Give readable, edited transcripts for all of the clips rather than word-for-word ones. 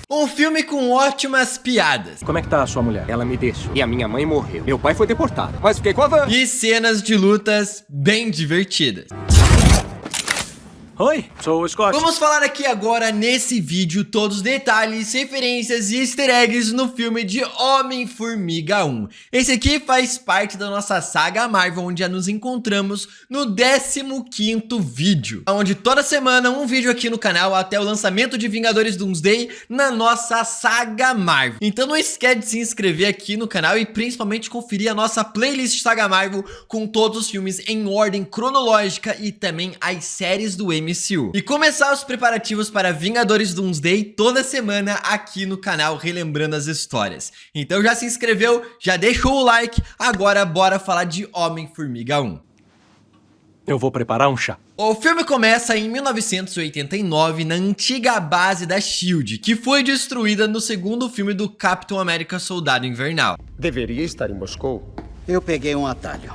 Um filme com ótimas piadas. Como é que tá a sua mulher? Ela me deixou. E a minha mãe morreu. Meu pai foi deportado. Mas fiquei com a van. E cenas de lutas bem divertidas. Oi, sou o Scott. Vamos falar aqui agora nesse vídeo todos os detalhes, referências e easter eggs no filme de Homem-Formiga 1. Esse aqui faz parte da nossa saga Marvel, onde já nos encontramos no 15º vídeo, onde toda semana um vídeo aqui no canal até o lançamento de Vingadores Doomsday na nossa saga Marvel. Então não esquece de se inscrever aqui no canal e principalmente conferir a nossa playlist Saga Marvel com todos os filmes em ordem cronológica e também as séries do MCU. E começar os preparativos para Vingadores Doomsday toda semana aqui no canal, relembrando as histórias. Então já se inscreveu, já deixou o like, agora bora falar de Homem-Formiga 1. Eu vou preparar um chá. O filme começa em 1989 na antiga base da SHIELD, que foi destruída no segundo filme do Capitão América Soldado Invernal. Deveria estar em Moscou. Eu peguei um atalho.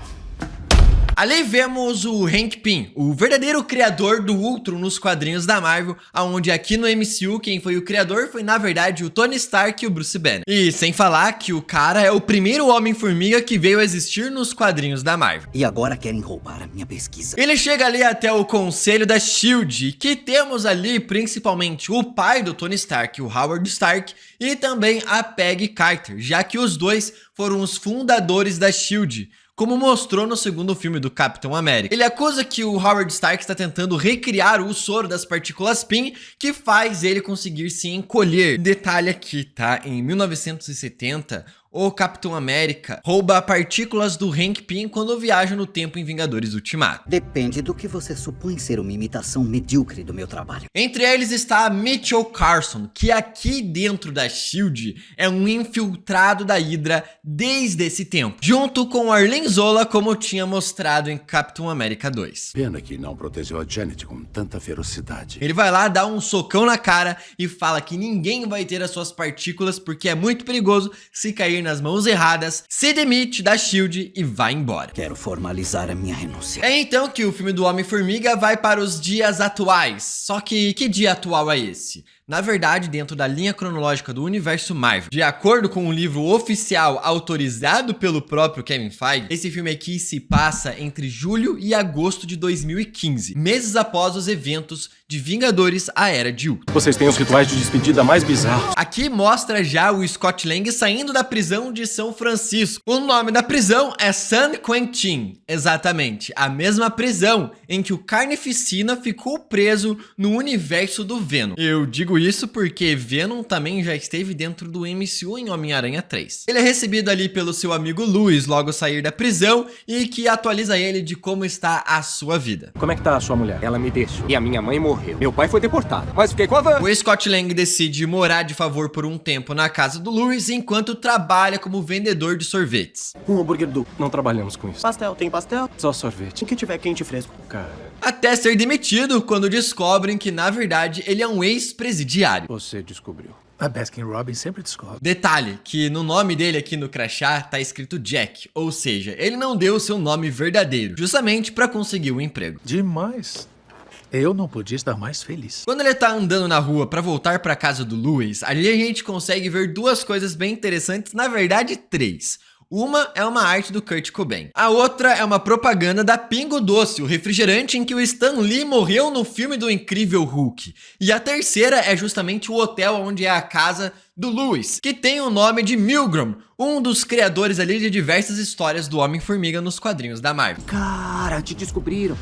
Ali vemos o Hank Pym, o verdadeiro criador do Ultron nos quadrinhos da Marvel, onde aqui no MCU quem foi o criador foi na verdade o Tony Stark e o Bruce Banner. E sem falar que o cara é o primeiro Homem-Formiga que veio a existir nos quadrinhos da Marvel. E agora querem roubar a minha pesquisa. Ele chega ali até o conselho da SHIELD, que temos ali principalmente o pai do Tony Stark, o Howard Stark, e também a Peggy Carter, já que os dois foram os fundadores da SHIELD, como mostrou no segundo filme do Capitão América. Ele acusa que o Howard Stark está tentando recriar o soro das partículas Pym, que faz ele conseguir se encolher. Detalhe aqui, tá? Em 1970, o Capitão América rouba partículas do Hank Pym quando viaja no tempo em Vingadores Ultimato. Depende do que você supõe ser uma imitação medíocre do meu trabalho. Entre eles está Mitchell Carson, que aqui dentro da SHIELD é um infiltrado da Hydra desde esse tempo, junto com Arlen Zola, como tinha mostrado em Capitão América 2. Pena que não protegeu a Janet com tanta ferocidade. Ele vai lá, dá um socão na cara e fala que ninguém vai ter as suas partículas porque é muito perigoso se cair nas mãos erradas, se demite da SHIELD e vai embora. Quero formalizar a minha renúncia. É então que o filme do Homem-Formiga vai para os dias atuais. Só que dia atual é esse? Na verdade, dentro da linha cronológica do universo Marvel, de acordo com o livro oficial autorizado pelo próprio Kevin Feige, esse filme aqui se passa entre julho e agosto de 2015, meses após os eventos de Vingadores: A Era de Ultron. Vocês têm os rituais de despedida mais bizarros. Aqui mostra já o Scott Lang saindo da prisão de São Francisco. O nome da prisão é San Quentin, exatamente, a mesma prisão em que o Carnificina ficou preso no universo do Venom. Eu digo isso porque Venom também já esteve dentro do MCU em Homem-Aranha 3. Ele é recebido ali pelo seu amigo Luis logo sair da prisão e que atualiza ele de como está a sua vida. Como é que tá a sua mulher? Ela me deixou. E a minha mãe morreu. Meu pai foi deportado. Mas fiquei com a van. O Scott Lang decide morar de favor por um tempo na casa do Luis enquanto trabalha como vendedor de sorvetes. Um hambúrguer do... Não trabalhamos com isso. Pastel, tem pastel? Só sorvete. O que tiver quente e fresco. Cara... Até ser demitido quando descobrem que na verdade ele é um ex-presidiário. Você descobriu. A Baskin-Robbins sempre descobre. Detalhe, que no nome dele aqui no crachá tá escrito Jack, ou seja, ele não deu o seu nome verdadeiro, justamente para conseguir o emprego. Demais. Eu não podia estar mais feliz. Quando ele tá andando na rua para voltar para casa do Luis, ali a gente consegue ver duas coisas bem interessantes, na verdade três. Uma é uma arte do Kurt Cobain. A outra é uma propaganda da Pingo Doce, o refrigerante em que o Stan Lee morreu no filme do Incrível Hulk. E a terceira é justamente o hotel onde é a casa do Luis, que tem o nome de Milgram, um dos criadores ali de diversas histórias do Homem-Formiga nos quadrinhos da Marvel. Cara, te descobriram.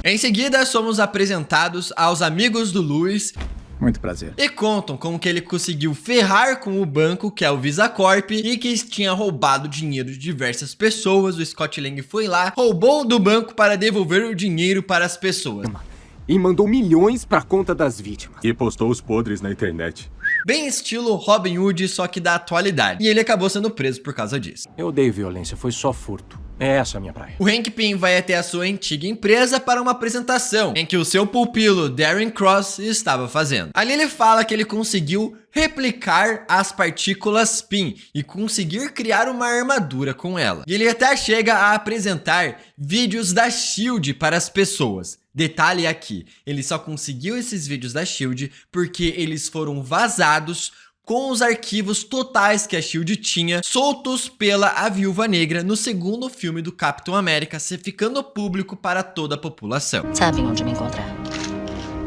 Em seguida, somos apresentados aos amigos do Luis. Muito prazer. E contam como que ele conseguiu ferrar com o banco, que é o VisaCorp, e que tinha roubado dinheiro de diversas pessoas. O Scott Lang foi lá, roubou do banco para devolver o dinheiro para as pessoas. E mandou milhões pra conta das vítimas. E postou os podres na internet. Bem estilo Robin Hood, só que da atualidade. E ele acabou sendo preso por causa disso. Eu odeio violência, foi só furto. É essa a minha praia. O Hank Pym vai até a sua antiga empresa para uma apresentação, em que o seu pupilo, Darren Cross, estava fazendo. Ali ele fala que ele conseguiu replicar as partículas Pym e conseguir criar uma armadura com ela. E ele até chega a apresentar vídeos da SHIELD para as pessoas. Detalhe aqui, ele só conseguiu esses vídeos da SHIELD porque eles foram vazados com os arquivos totais que a SHIELD tinha soltos pela A Viúva Negra no segundo filme do Capitão América, se ficando público para toda a população. Sabem onde me encontrar.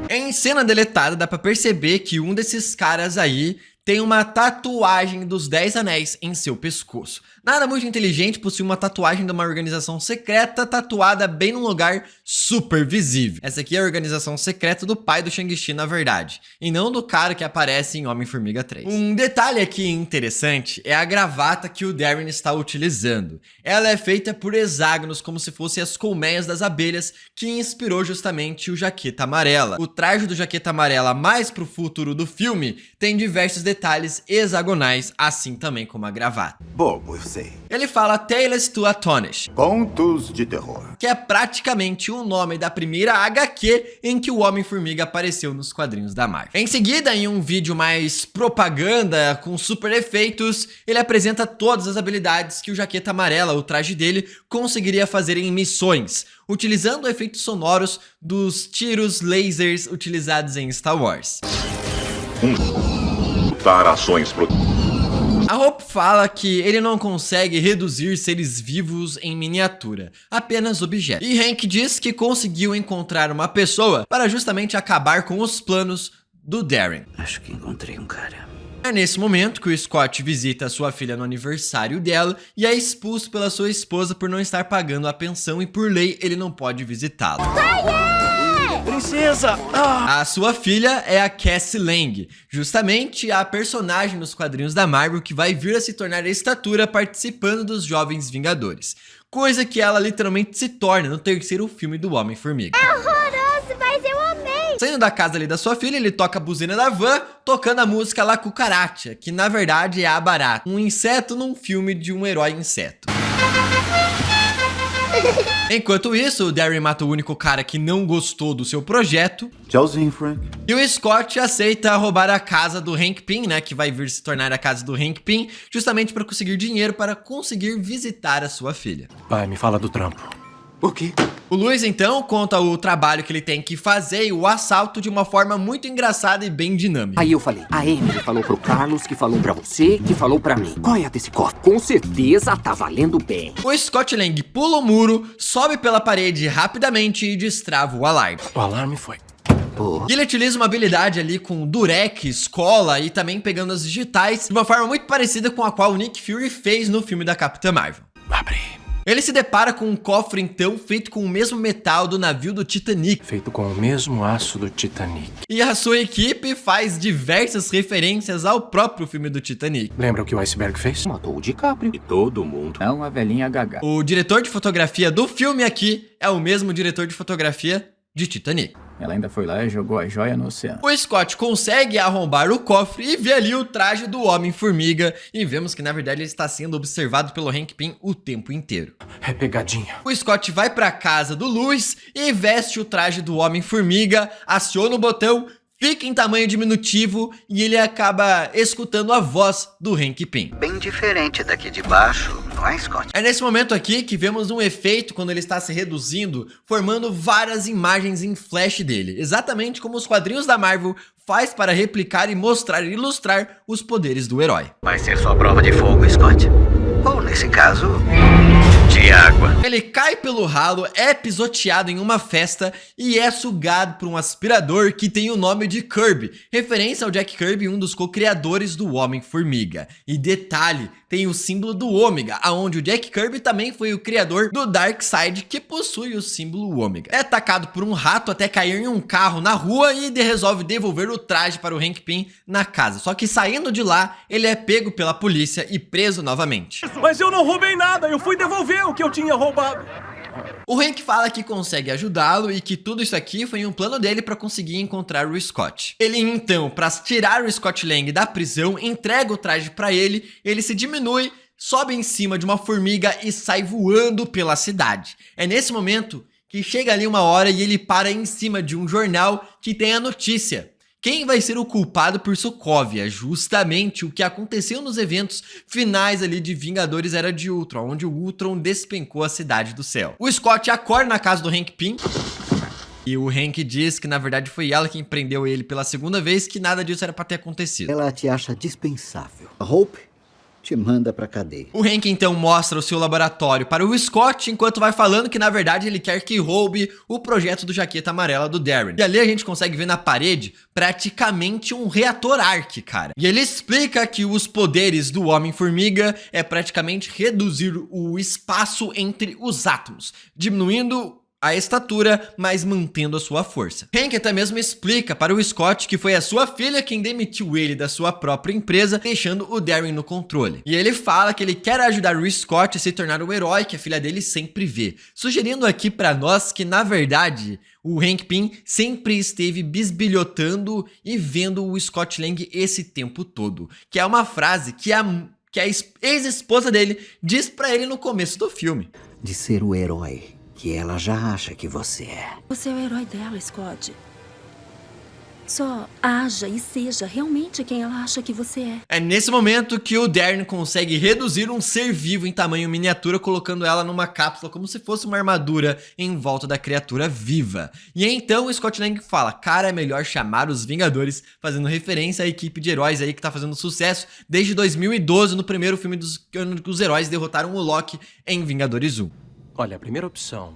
Em cena deletada dá pra perceber que um desses caras aí tem uma tatuagem dos 10 anéis em seu pescoço. Nada muito inteligente, possui uma tatuagem de uma organização secreta tatuada bem num lugar super visível. Essa aqui é a organização secreta do pai do Shang-Chi, na verdade, e não do cara que aparece em Homem-Formiga 3. Um detalhe aqui interessante é a gravata que o Darren está utilizando. Ela é feita por hexágonos, como se fossem as colmeias das abelhas, que inspirou justamente o Jaqueta Amarela. O traje do Jaqueta Amarela mais pro futuro do filme tem diversos detalhes hexagonais, assim também como a gravata. Bobo, eu sei. Ele fala Tales to Astonish, Contos de terror. que é praticamente o nome da primeira HQ em que o Homem-Formiga apareceu nos quadrinhos da Marvel. Em seguida, em um vídeo mais propaganda, com super efeitos, ele apresenta todas as habilidades que o Jaqueta Amarela, o traje dele, conseguiria fazer em missões, utilizando efeitos sonoros dos tiros lasers utilizados em Star Wars. Ações A Hope fala que ele não consegue reduzir seres vivos em miniatura, apenas objetos. E Hank diz que conseguiu encontrar uma pessoa para justamente acabar com os planos do Darren. Acho que encontrei um cara. É nesse momento que o Scott visita sua filha no aniversário dela e é expulso pela sua esposa por não estar pagando a pensão e por lei ele não pode visitá-la. Princesa! A sua filha é a Cassie Lang, justamente a personagem nos quadrinhos da Marvel que vai vir a se tornar a estatura participando dos Jovens Vingadores, coisa que ela literalmente se torna no terceiro filme do Homem-Formiga. É horroroso, mas eu amei! Saindo da casa ali da sua filha, ele toca a buzina da van, tocando a música La Cucaracha, que na verdade é a Barata, um inseto num filme de um herói inseto. Enquanto isso, o Darren mata o único cara que não gostou do seu projeto. Tchauzinho, Frank. E o Scott aceita roubar a casa do Hank Pym, né, que vai vir se tornar a casa do Hank Pym, justamente para conseguir dinheiro para conseguir visitar a sua filha. Pai, me fala do trampo. O quê? O Luiz, então, conta o trabalho que ele tem que fazer e o assalto de uma forma muito engraçada e bem dinâmica. Aí eu falei, a Emily falou pro Carlos, que falou pra você, que falou pra mim. Qual é a desse cofre? Com certeza tá valendo bem. O Scott Lang pula o muro, sobe pela parede rapidamente e destrava o alarme. O alarme foi. E ele utiliza uma habilidade ali com durex, cola e também pegando as digitais de uma forma muito parecida com a qual o Nick Fury fez no filme da Capitã Marvel. Abre. Ele se depara com um cofre então feito com o mesmo metal do navio do Titanic. Feito com o mesmo aço do Titanic. E a sua equipe faz diversas referências ao próprio filme do Titanic. Lembra o que o iceberg fez? Matou o DiCaprio. E todo mundo. É uma velhinha gaga. O diretor de fotografia do filme aqui é o mesmo diretor de fotografia de Titanic. Ela ainda foi lá e jogou a joia no oceano. O Scott consegue arrombar o cofre e vê ali o traje do Homem-Formiga. E vemos que na verdade ele está sendo observado pelo Hank Pym o tempo inteiro. É pegadinha. O Scott vai pra casa do Luiz e veste o traje do Homem-Formiga, aciona o botão, fica em tamanho diminutivo e ele acaba escutando a voz do Hank Pym. Bem diferente daqui de baixo, não é, Scott? É nesse momento aqui que vemos um efeito quando ele está se reduzindo, formando várias imagens em flash dele, exatamente como os quadrinhos da Marvel faz para replicar e mostrar e ilustrar os poderes do herói. Vai ser sua prova de fogo, Scott. Ou, nesse caso, de água. Ele cai pelo ralo, é pisoteado em uma festa e é sugado por um aspirador que tem o nome de Kirby, referência ao Jack Kirby, um dos co-criadores do Homem-Formiga. E detalhe, tem o símbolo do Ômega, aonde o Jack Kirby também foi o criador do Darkseid, que possui o símbolo Ômega. É atacado por um rato até cair em um carro na rua e resolve devolver o traje para o Hank Pym na casa. Só que saindo de lá, ele é pego pela polícia e preso novamente. Mas eu não roubei nada, eu fui devolver o que eu tinha roubado. O Hank fala que consegue ajudá-lo e que tudo isso aqui foi um plano dele para conseguir encontrar o Scott. Ele então, para tirar o Scott Lang da prisão, entrega o traje para ele, ele se diminui, sobe em cima de uma formiga e sai voando pela cidade. É nesse momento que chega ali uma hora e ele para em cima de um jornal que tem a notícia: quem vai ser o culpado por Sokovia? Justamente o que aconteceu nos eventos finais ali de Vingadores Era de Ultron, onde o Ultron despencou a cidade do céu. O Scott acorda na casa do Hank Pym E o Hank diz que na verdade foi ela quem prendeu ele pela segunda vez, que nada disso era pra ter acontecido. Ela te acha dispensável. A Hope te manda pra cadeia. O Hank então mostra o seu laboratório para o Scott, enquanto vai falando que na verdade ele quer que roube o projeto do Jaqueta Amarela do Darren. E ali a gente consegue ver na parede praticamente um reator Ark, cara. E ele explica que os poderes do Homem-Formiga é praticamente reduzir o espaço entre os átomos, diminuindo a estatura, mas mantendo a sua força. Hank até mesmo explica para o Scott que foi a sua filha quem demitiu ele da sua própria empresa, deixando o Darren no controle. E ele fala que ele quer ajudar o Scott a se tornar o herói que a filha dele sempre vê, sugerindo aqui para nós que na verdade o Hank Pym sempre esteve bisbilhotando e vendo o Scott Lang esse tempo todo, que é uma frase que a ex-esposa dele diz para ele no começo do filme. De ser o herói que ela já acha que você é. Você é o herói dela, Scott. Só haja e seja realmente quem ela acha que você é. É nesse momento que o Darren consegue reduzir um ser vivo em tamanho miniatura, colocando ela numa cápsula como se fosse uma armadura em volta da criatura viva. E então o Scott Lang fala, cara, é melhor chamar os Vingadores, fazendo referência à equipe de heróis aí que tá fazendo sucesso desde 2012, no primeiro filme dos que os heróis derrotaram o Loki em Vingadores 1. Olha, a primeira opção,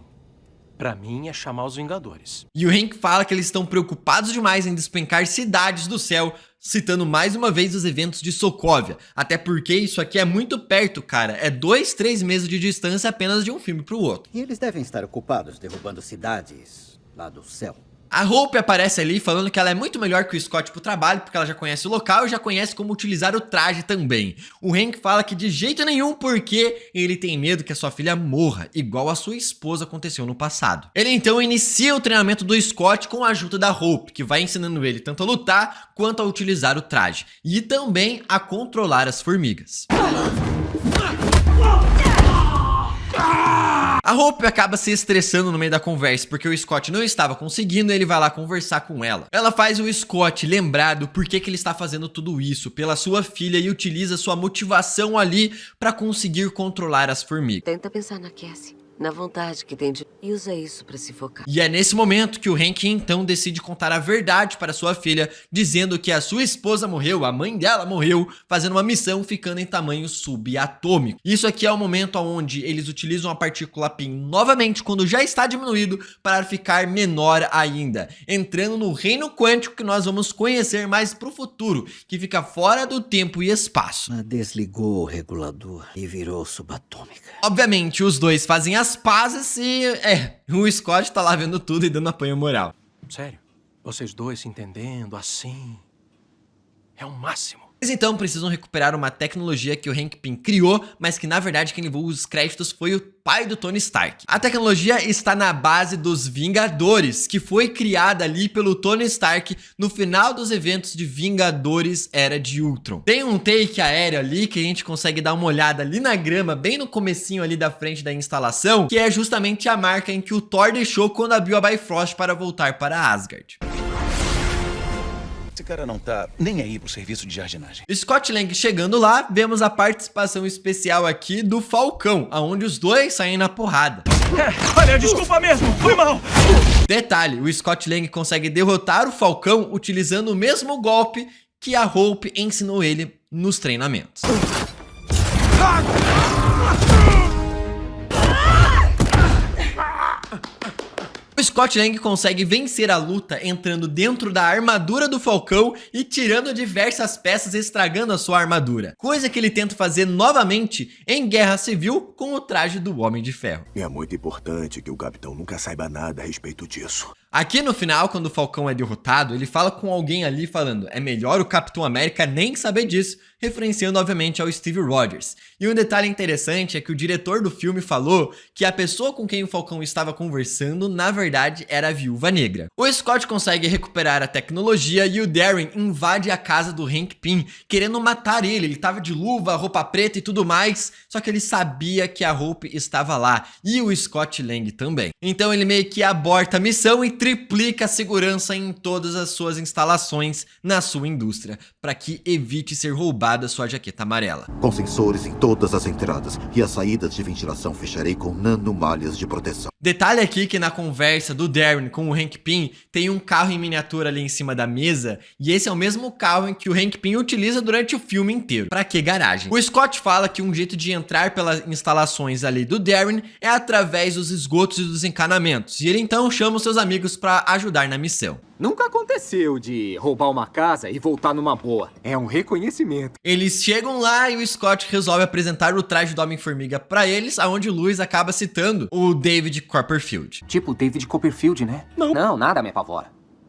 pra mim, é chamar os Vingadores. E o Hank fala que eles estão preocupados demais em despencar cidades do céu, citando mais uma vez os eventos de Sokovia. Até porque isso aqui é muito perto, cara. É 2-3 meses de distância apenas de um filme pro outro. E eles devem estar ocupados derrubando cidades lá do céu. A Hope aparece ali falando que ela é muito melhor que o Scott pro trabalho, porque ela já conhece o local e já conhece como utilizar o traje também. O Hank fala que de jeito nenhum, porque ele tem medo que a sua filha morra, igual a sua esposa aconteceu no passado. Ele então inicia o treinamento do Scott com a ajuda da Hope, que vai ensinando ele tanto a lutar quanto a utilizar o traje, e também a controlar as formigas. A Hope acaba se estressando no meio da conversa porque o Scott não estava conseguindo e ele vai lá conversar com ela. Ela faz o Scott lembrar do porquê que ele está fazendo tudo isso, pela sua filha, e utiliza sua motivação ali para conseguir controlar as formigas. Tenta pensar na Cassie, na vontade que tem de... e usa isso para se focar. E é nesse momento que o Hank então decide contar a verdade para sua filha, dizendo que a sua esposa morreu, a mãe dela morreu, fazendo uma missão ficando em tamanho subatômico. Isso aqui é o momento onde eles utilizam a partícula PIN novamente quando já está diminuído para ficar menor ainda, entrando no reino quântico que nós vamos conhecer mais pro futuro, que fica fora do tempo e espaço. Ela desligou o regulador e virou subatômica. Obviamente os dois fazem as pazes e o Scott tá lá vendo tudo e dando apoio moral. Sério? Vocês dois se entendendo assim... é o máximo. Eles então precisam recuperar uma tecnologia que o Hank Pym criou, mas que na verdade quem levou os créditos foi o pai do Tony Stark. A tecnologia está na base dos Vingadores, que foi criada ali pelo Tony Stark no final dos eventos de Vingadores Era de Ultron. Tem um take aéreo ali que a gente consegue dar uma olhada ali na grama, bem no comecinho ali da frente da instalação, que é justamente a marca em que o Thor deixou quando abriu a Bifrost para voltar para Asgard. Esse cara não tá nem aí pro serviço de jardinagem. Scott Lang chegando lá, vemos a participação especial aqui do Falcão, aonde os dois saem na porrada. Olha, desculpa mesmo, foi mal. Detalhe, o Scott Lang consegue derrotar o Falcão utilizando o mesmo golpe que a Hope ensinou ele nos treinamentos. O Scott Lang consegue vencer a luta entrando dentro da armadura do Falcão e tirando diversas peças, estragando a sua armadura. Coisa que ele tenta fazer novamente em Guerra Civil com o traje do Homem de Ferro. É muito importante que o capitão nunca saiba nada a respeito disso. Aqui no final, quando o Falcão é derrotado, ele fala com alguém ali falando, é melhor o Capitão América nem saber disso, referenciando obviamente ao Steve Rogers. E um detalhe interessante é que o diretor do filme falou que a pessoa com quem o Falcão estava conversando, na verdade, era a Viúva Negra. O Scott consegue recuperar a tecnologia e o Darren invade a casa do Hank Pym, querendo matar ele. Ele estava de luva, roupa preta e tudo mais, só que ele sabia que a Hope estava lá, e o Scott Lang também. Então ele meio que aborta a missão e triplica a segurança em todas as suas instalações na sua indústria, para que evite ser roubada sua jaqueta amarela. Com sensores em todas as entradas e as saídas de ventilação, fecharei com nanomalhas de proteção. Detalhe aqui que na conversa do Darren com o Hank Pym, tem um carro em miniatura ali em cima da mesa, e esse é o mesmo carro em que o Hank Pym utiliza durante o filme inteiro. Pra que garagem? O Scott fala que um jeito de entrar pelas instalações ali do Darren é através dos esgotos e dos encanamentos, e ele então chama os seus amigos pra ajudar na missão. Nunca aconteceu de roubar uma casa e voltar numa boa. É um reconhecimento. Eles chegam lá e o Scott resolve apresentar o traje do Homem-Formiga pra eles, aonde o Lewis acaba citando o David Copperfield. Tipo David Copperfield, né? Não, nada me apavora.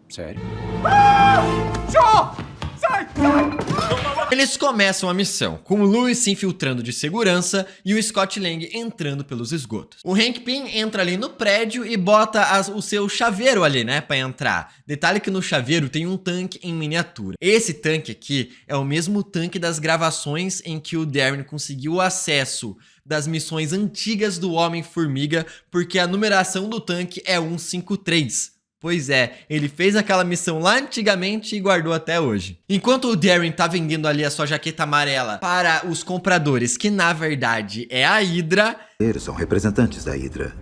Sério? Joe! Sai! Eles começam a missão, com o Lewis se infiltrando de segurança e o Scott Lang entrando pelos esgotos. O Hank Pym entra ali no prédio e bota o seu chaveiro ali, né, pra entrar. Detalhe que no chaveiro tem um tanque em miniatura. Esse tanque aqui é o mesmo tanque das gravações em que o Darren conseguiu acesso das missões antigas do Homem-Formiga, porque a numeração do tanque é 153. Pois é, ele fez aquela missão lá antigamente e guardou até hoje. Enquanto o Darren tá vendendo ali a sua jaqueta amarela para os compradores, que na verdade é a Hydra... Eles são representantes da Hydra.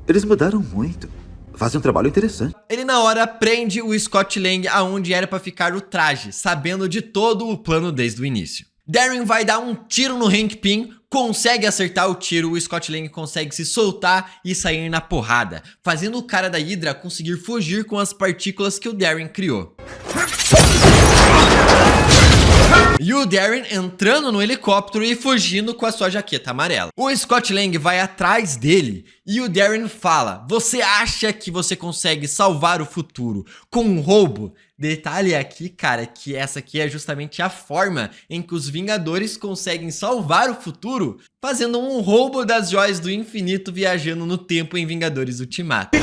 Eles mudaram muito. Fazem um trabalho interessante. Ele na hora prende o Scott Lang aonde era pra ficar o traje, sabendo de todo o plano desde o início. Darren vai dar um tiro no Hank Pym, consegue acertar o tiro, o Scott Lang consegue se soltar e sair na porrada, fazendo o cara da Hydra conseguir fugir com as partículas que o Darren criou. E o Darren entrando no helicóptero e fugindo com a sua jaqueta amarela. O Scott Lang vai atrás dele e o Darren fala: "Você acha que você consegue salvar o futuro com um roubo?" Detalhe aqui, cara, que essa aqui é justamente a forma em que os Vingadores conseguem salvar o futuro, fazendo um roubo das joias do infinito viajando no tempo em Vingadores Ultimato.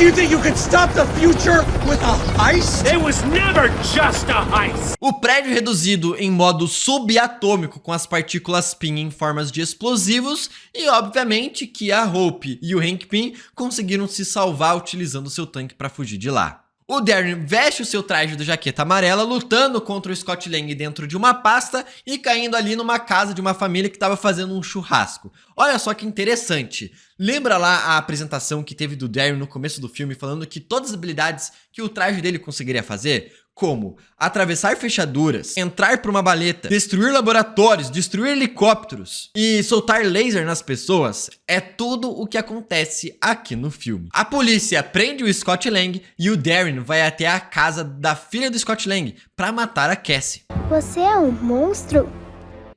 O prédio reduzido em modo subatômico com as partículas Pym em formas de explosivos e obviamente que a Hope e o Hank Pym conseguiram se salvar utilizando seu tanque para fugir de lá. O Darren veste o seu traje de jaqueta amarela lutando contra o Scott Lang dentro de uma pasta e caindo ali numa casa de uma família que estava fazendo um churrasco. Olha só que interessante. Lembra lá a apresentação que teve do Darren no começo do filme falando que todas as habilidades que o traje dele conseguiria fazer? Como atravessar fechaduras, entrar por uma baleta, destruir laboratórios, destruir helicópteros e soltar laser nas pessoas, é tudo o que acontece aqui no filme. A polícia prende o Scott Lang e o Darren vai até a casa da filha do Scott Lang para matar a Cassie. Você é um monstro?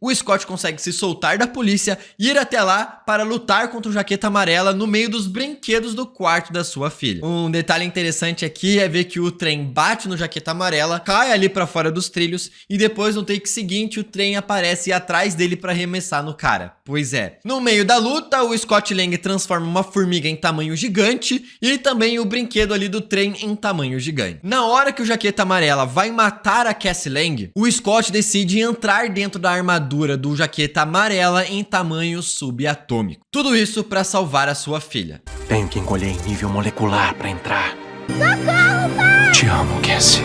O Scott consegue se soltar da polícia e ir até lá para lutar contra o Jaqueta Amarela no meio dos brinquedos do quarto da sua filha. Um detalhe interessante aqui é ver que o trem bate no Jaqueta Amarela, cai ali para fora dos trilhos e depois no take seguinte o trem aparece atrás dele para arremessar no cara. Pois é. No meio da luta, o Scott Lang transforma uma formiga em tamanho gigante e também o brinquedo ali do trem em tamanho gigante. Na hora que o Jaqueta Amarela vai matar a Cassie Lang, o Scott decide entrar dentro da armadura do Jaqueta Amarela em tamanho subatômico. Tudo isso para salvar a sua filha. Tenho que encolher em nível molecular para entrar. Socorro, pai! Te amo, Cassie.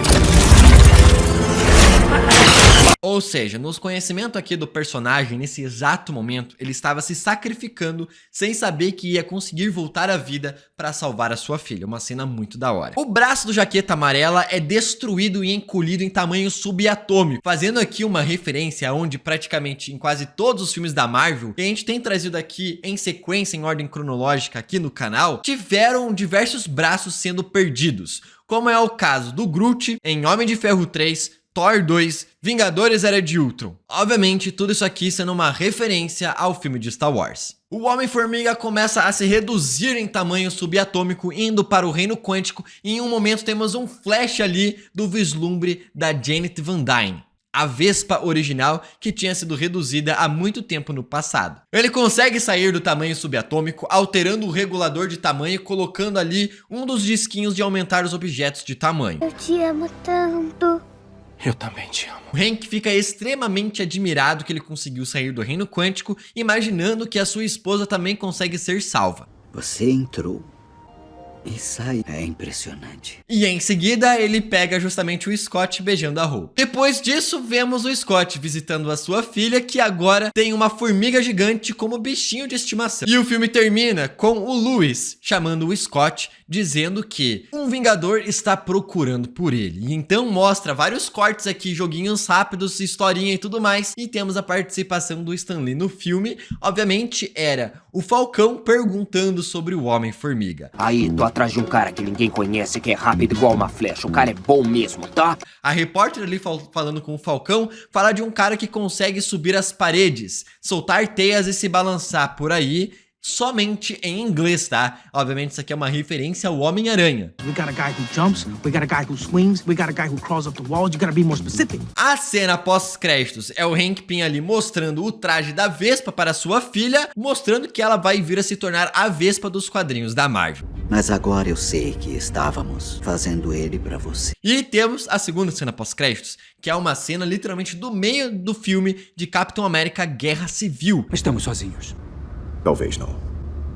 Ou seja, nos conhecimentos aqui do personagem, nesse exato momento, ele estava se sacrificando sem saber que ia conseguir voltar à vida para salvar a sua filha. Uma cena muito da hora. O braço do Jaqueta Amarela é destruído e encolhido em tamanho subatômico, fazendo aqui uma referência onde praticamente em quase todos os filmes da Marvel, que a gente tem trazido aqui em sequência, em ordem cronológica aqui no canal, tiveram diversos braços sendo perdidos, como é o caso do Groot em Homem de Ferro 3, Thor 2, Vingadores Era de Ultron. Obviamente, tudo isso aqui sendo uma referência ao filme de Star Wars. O Homem-Formiga começa a se reduzir em tamanho subatômico, indo para o reino quântico, e em um momento temos um flash ali do vislumbre da Janet Van Dyne, a Vespa original que tinha sido reduzida há muito tempo no passado. Ele consegue sair do tamanho subatômico, alterando o regulador de tamanho e colocando ali um dos disquinhos de aumentar os objetos de tamanho. Eu te amo tanto. Eu também te amo. O Hank fica extremamente admirado que ele conseguiu sair do reino quântico, imaginando que a sua esposa também consegue ser salva. Você entrou Isso aí é impressionante. E em seguida, ele pega justamente o Scott beijando a Hope. Depois disso, vemos o Scott visitando a sua filha, que agora tem uma formiga gigante como bichinho de estimação. E o filme termina com o Lewis chamando o Scott, dizendo que um Vingador está procurando por ele. E então mostra vários cortes aqui, joguinhos rápidos, historinha e tudo mais. E temos a participação do Stan Lee no filme. Obviamente era o Falcão perguntando sobre o Homem-Formiga. Aí, tô atrás de um cara que ninguém conhece, que é rápido igual uma flecha. O cara é bom mesmo, tá? A repórter ali falando com o Falcão fala de um cara que consegue subir as paredes, soltar teias e se balançar por aí, somente em inglês, tá? Obviamente isso aqui é uma referência ao Homem-Aranha. We got a guy who jumps, we got a guy who swings, we got a guy who crawls up the walls. You gotta be more specific. A cena pós-créditos é o Hank Pym ali mostrando o traje da Vespa para sua filha, mostrando que ela vai vir a se tornar a Vespa dos quadrinhos da Marvel. Mas agora eu sei que estávamos fazendo ele pra você. E temos a segunda cena pós-créditos, que é uma cena literalmente do meio do filme de Capitão América Guerra Civil. Estamos sozinhos. Talvez não.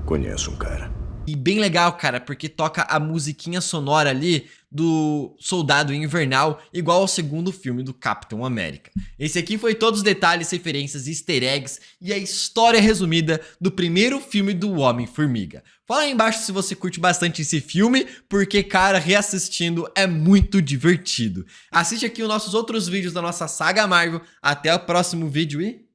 Conheço um cara. E bem legal, cara, porque toca a musiquinha sonora ali do Soldado Invernal, igual ao segundo filme do Capitão América. Esse aqui foi todos os detalhes, referências, easter eggs e a história resumida do primeiro filme do Homem-Formiga. Fala aí embaixo se você curte bastante esse filme, porque, cara, reassistindo é muito divertido. Assiste aqui os nossos outros vídeos da nossa saga Marvel. Até o próximo vídeo e...